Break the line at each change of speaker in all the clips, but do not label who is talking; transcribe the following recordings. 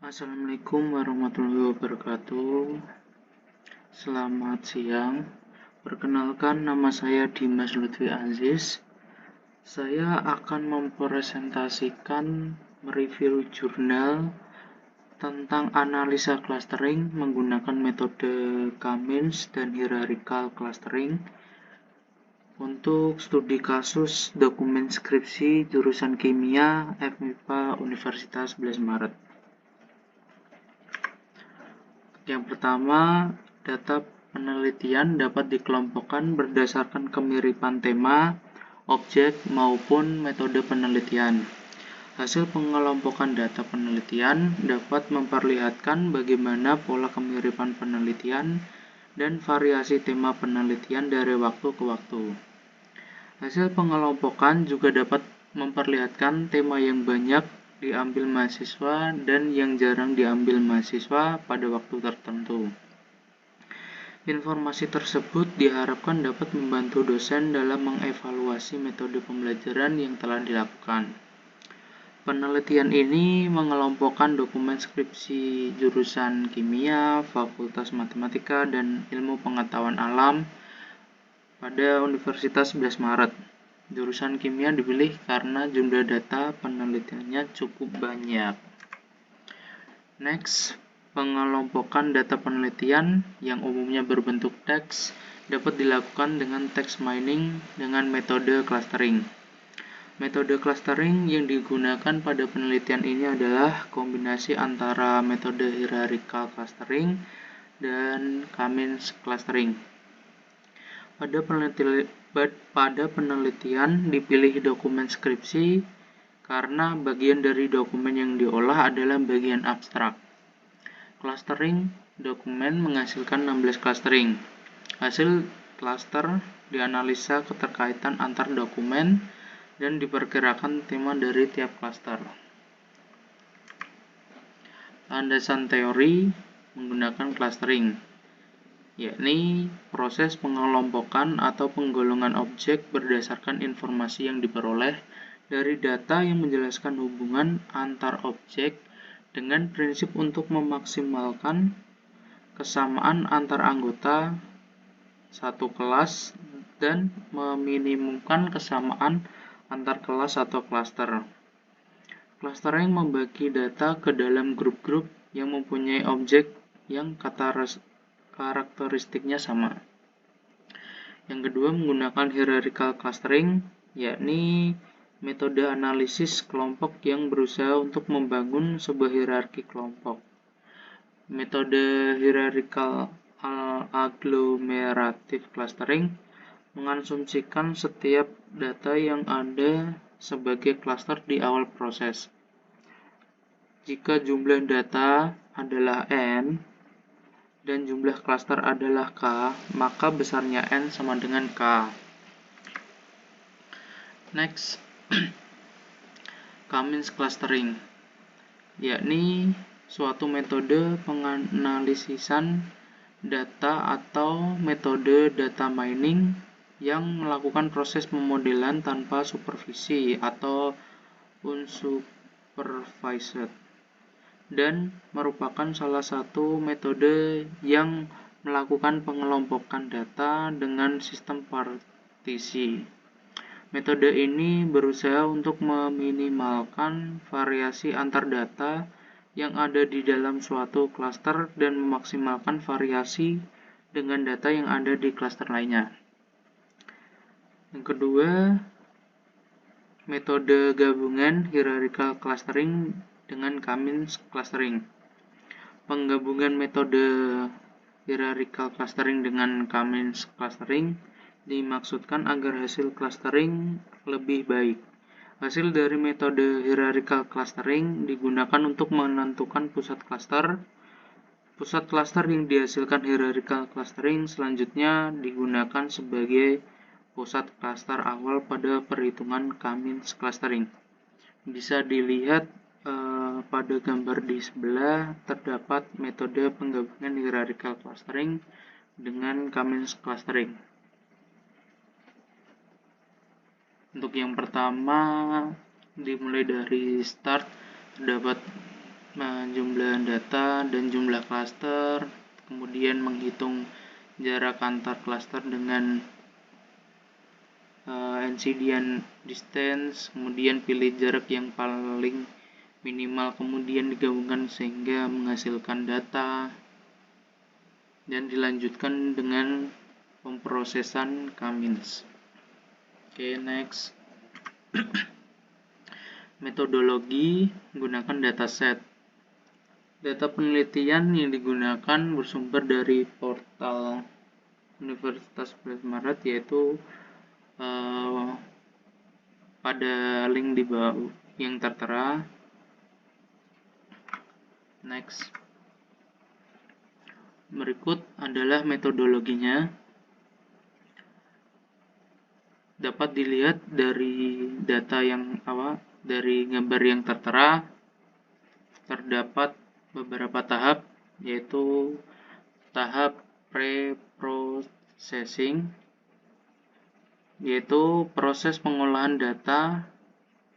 Assalamualaikum warahmatullahi wabarakatuh. Selamat siang. Perkenalkan, nama saya Dimas Lutfi Aziz. Saya akan mempresentasikan mereview jurnal tentang analisa clustering menggunakan metode Cummins dan hierarchical clustering untuk studi kasus dokumen skripsi jurusan kimia FMIPA Universitas 11 Maret. Yang pertama, data penelitian dapat dikelompokkan berdasarkan kemiripan tema, objek, maupun metode penelitian. Hasil pengelompokan data penelitian dapat memperlihatkan bagaimana pola kemiripan penelitian dan variasi tema penelitian dari waktu ke waktu. Hasil pengelompokan juga dapat memperlihatkan tema yang banyak diambil mahasiswa dan yang jarang diambil mahasiswa pada waktu tertentu. Informasi tersebut diharapkan dapat membantu dosen dalam mengevaluasi metode pembelajaran yang telah dilakukan. Penelitian ini mengelompokkan dokumen skripsi jurusan kimia, Fakultas Matematika, dan Ilmu Pengetahuan Alam pada Universitas 11 Maret. Jurusan kimia dipilih karena jumlah data penelitiannya cukup banyak. Next, pengelompokan data penelitian yang umumnya berbentuk teks dapat dilakukan dengan text mining dengan metode clustering. Metode clustering yang digunakan pada penelitian ini adalah kombinasi antara metode hierarchical clustering dan Cummins clustering. Pada penelitian dipilih dokumen skripsi karena bagian dari dokumen yang diolah adalah bagian abstrak. Clustering dokumen menghasilkan 16 clustering. Hasil cluster dianalisa keterkaitan antar dokumen dan diperkirakan tema dari tiap cluster. Landasan teori menggunakan clustering, yakni proses pengelompokan atau penggolongan objek berdasarkan informasi yang diperoleh dari data yang menjelaskan hubungan antar objek dengan prinsip untuk memaksimalkan kesamaan antar anggota satu kelas dan meminimumkan kesamaan antar kelas atau klaster. Clustering membagi data ke dalam grup-grup yang mempunyai objek yang karakteristiknya sama. Yang kedua, menggunakan hierarchical clustering, yakni metode analisis kelompok yang berusaha untuk membangun sebuah hierarki kelompok. Metode hierarchical agglomerative clustering mengasumsikan setiap data yang ada sebagai cluster di awal proses. Jika jumlah data adalah N dan jumlah cluster adalah K, maka besarnya N sama dengan K. Next, Cummins clustering, yakni suatu metode penganalisisan data atau metode data mining yang melakukan proses pemodelan tanpa supervisi atau unsupervised dan merupakan salah satu metode yang melakukan pengelompokan data dengan sistem partisi. Metode ini berusaha untuk meminimalkan variasi antar data yang ada di dalam suatu klaster dan memaksimalkan variasi dengan data yang ada di klaster lainnya. Yang kedua, metode gabungan hierarchical clustering dengan Cummins clustering. Penggabungan metode hierarchical clustering dengan Cummins clustering dimaksudkan agar hasil clustering lebih baik. Hasil dari metode hierarchical clustering digunakan untuk menentukan pusat cluster. Pusat cluster yang dihasilkan hierarchical clustering selanjutnya digunakan sebagai pusat cluster awal pada perhitungan Cummins clustering. Bisa dilihat pada gambar di sebelah terdapat metode penggabungan hierarchical clustering dengan Cummins clustering. Untuk yang pertama, dimulai dari start, terdapat jumlah data dan jumlah klaster, kemudian menghitung jarak antar klaster dengan NCDian distance, kemudian pilih jarak yang paling minimal, kemudian digabungkan sehingga menghasilkan data, dan dilanjutkan dengan pemrosesan Cummins. Oke, next. Metodologi menggunakan dataset. Data penelitian yang digunakan bersumber dari portal Universitas 11 Maret, yaitu pada link di bawah yang tertera. Next. Berikut adalah metodologinya. Dapat dilihat dari data yang dari gambar yang tertera, terdapat beberapa tahap, yaitu tahap pre-processing, yaitu proses pengolahan data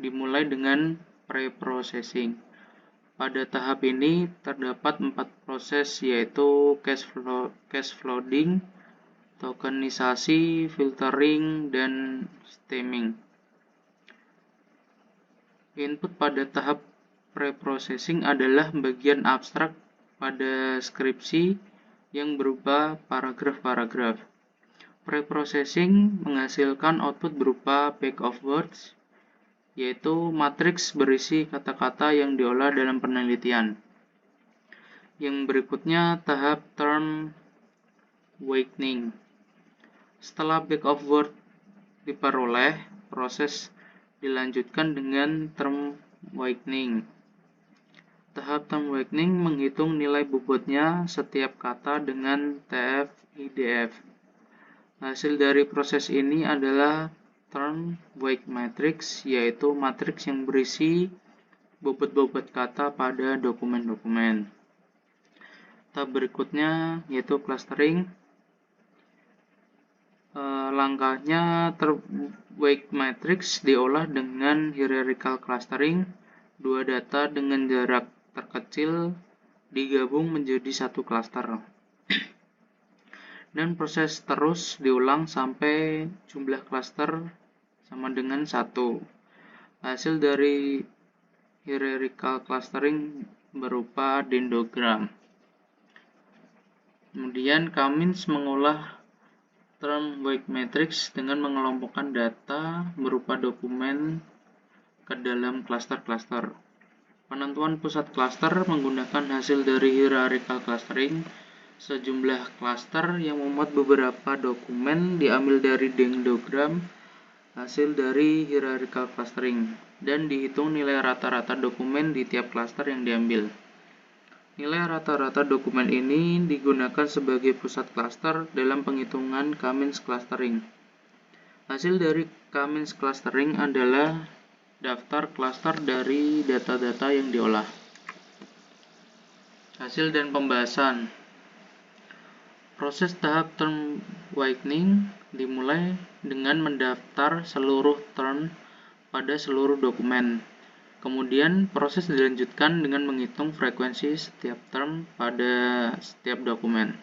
dimulai dengan pre-processing. Pada tahap ini terdapat 4 proses, yaitu cache flooding, tokenisasi, filtering, dan stemming. Input pada tahap pre-processing adalah bagian abstrak pada skripsi yang berupa paragraf-paragraf. Pre-processing menghasilkan output berupa bag of words, yaitu matriks berisi kata-kata yang diolah dalam penelitian. Yang berikutnya tahap term awakening. Setelah bag of word diperoleh, proses dilanjutkan dengan term awakening. Tahap term awakening menghitung nilai bobotnya setiap kata dengan TF-IDF. Hasil dari proses ini adalah term weight matrix, yaitu matriks yang berisi bobot-bobot kata pada dokumen-dokumen. Tahap berikutnya yaitu clustering. Langkahnya weight matrix diolah dengan hierarchical clustering. Dua data dengan jarak terkecil digabung menjadi satu cluster. Dan proses terus diulang sampai jumlah cluster sama dengan 1. Hasil dari hierarchical clustering berupa dendrogram. Kemudian Cummins mengolah term weight matrix dengan mengelompokkan data berupa dokumen ke dalam cluster-cluster. Penentuan pusat cluster menggunakan hasil dari hierarchical clustering. Sejumlah cluster yang memuat beberapa dokumen diambil dari dendrogram hasil dari hierarchical clustering dan dihitung nilai rata-rata dokumen di tiap cluster yang diambil. Nilai rata-rata dokumen ini digunakan sebagai pusat cluster dalam penghitungan Cummins clustering. Hasil dari Cummins clustering adalah daftar cluster dari data-data yang diolah. Hasil dan pembahasan. Proses tahap term awakening dimulai dengan mendaftar seluruh term pada seluruh dokumen. Kemudian proses dilanjutkan dengan menghitung frekuensi setiap term pada setiap dokumen.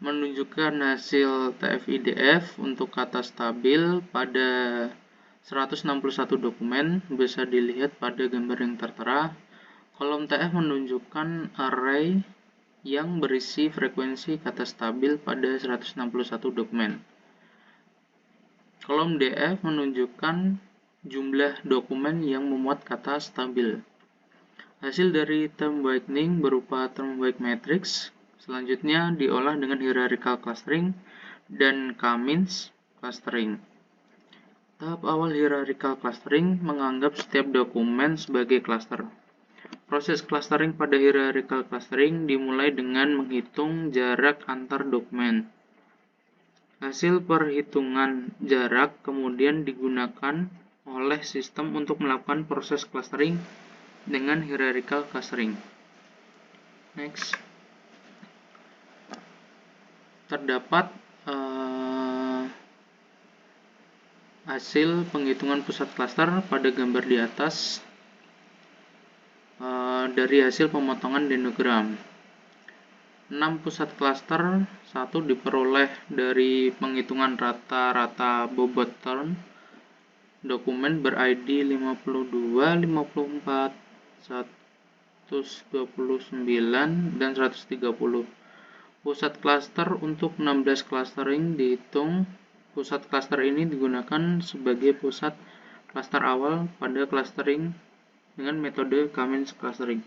Menunjukkan hasil TF-IDF untuk kata stabil pada 161 dokumen bisa dilihat pada gambar yang tertera. Kolom TF menunjukkan array yang berisi frekuensi kata stabil pada 161 dokumen. Kolom DF menunjukkan jumlah dokumen yang memuat kata stabil. Hasil dari term awakening berupa term weight matrix. Selanjutnya diolah dengan hierarchical clustering dan Cummins clustering. Tahap awal hierarchical clustering menganggap setiap dokumen sebagai cluster. Proses clustering pada hierarchical clustering dimulai dengan menghitung jarak antar dokumen. Hasil perhitungan jarak kemudian digunakan oleh sistem untuk melakukan proses clustering dengan hierarchical clustering. Next. Terdapat hasil penghitungan pusat cluster pada gambar di atas. dari hasil pemotongan dendrogram. 6 pusat klaster, 1 diperoleh dari penghitungan rata-rata bobot turn dokumen ber-ID 52, 54, 129, dan 130. Pusat klaster untuk 16 clustering dihitung. Pusat klaster ini digunakan sebagai pusat klaster awal pada clustering dengan metode Cummins clustering.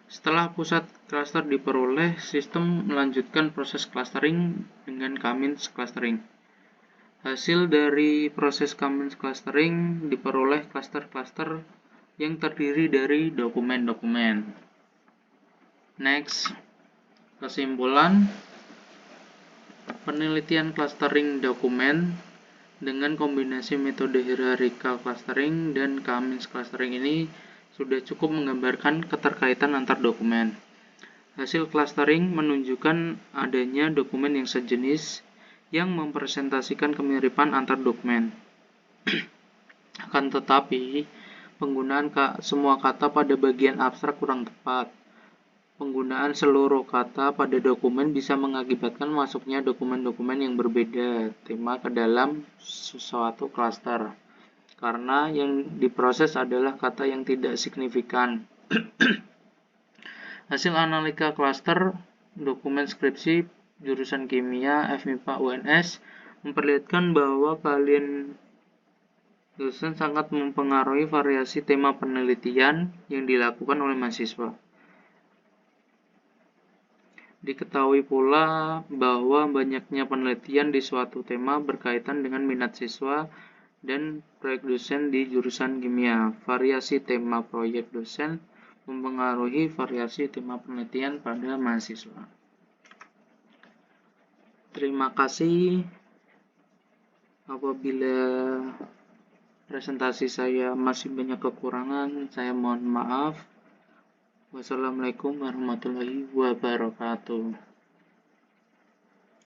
Setelah pusat klaster diperoleh, sistem melanjutkan proses clustering dengan Cummins clustering. Hasil dari proses Cummins clustering diperoleh klaster-klaster yang terdiri dari dokumen-dokumen. Next, kesimpulan. Penelitian clustering dokumen dengan kombinasi metode hierarchical clustering dan Cummins clustering ini sudah cukup menggambarkan keterkaitan antar dokumen. Hasil clustering menunjukkan adanya dokumen yang sejenis yang mempresentasikan kemiripan antar dokumen. Akan tetapi, penggunaan semua kata pada bagian abstrak kurang tepat. Penggunaan seluruh kata pada dokumen bisa mengakibatkan masuknya dokumen-dokumen yang berbeda tema ke dalam suatu klaster, karena yang diproses adalah kata yang tidak signifikan. Hasil analisa klaster dokumen skripsi jurusan kimia FMIPA UNS memperlihatkan bahwa kalian dosen sangat mempengaruhi variasi tema penelitian yang dilakukan oleh mahasiswa. Diketahui pula bahwa banyaknya penelitian di suatu tema berkaitan dengan minat siswa dan proyek dosen di jurusan kimia. Variasi tema proyek dosen mempengaruhi variasi tema penelitian pada mahasiswa. Terima kasih. Apabila presentasi saya masih banyak kekurangan, saya mohon maaf. Wassalamualaikum warahmatullahi wabarakatuh.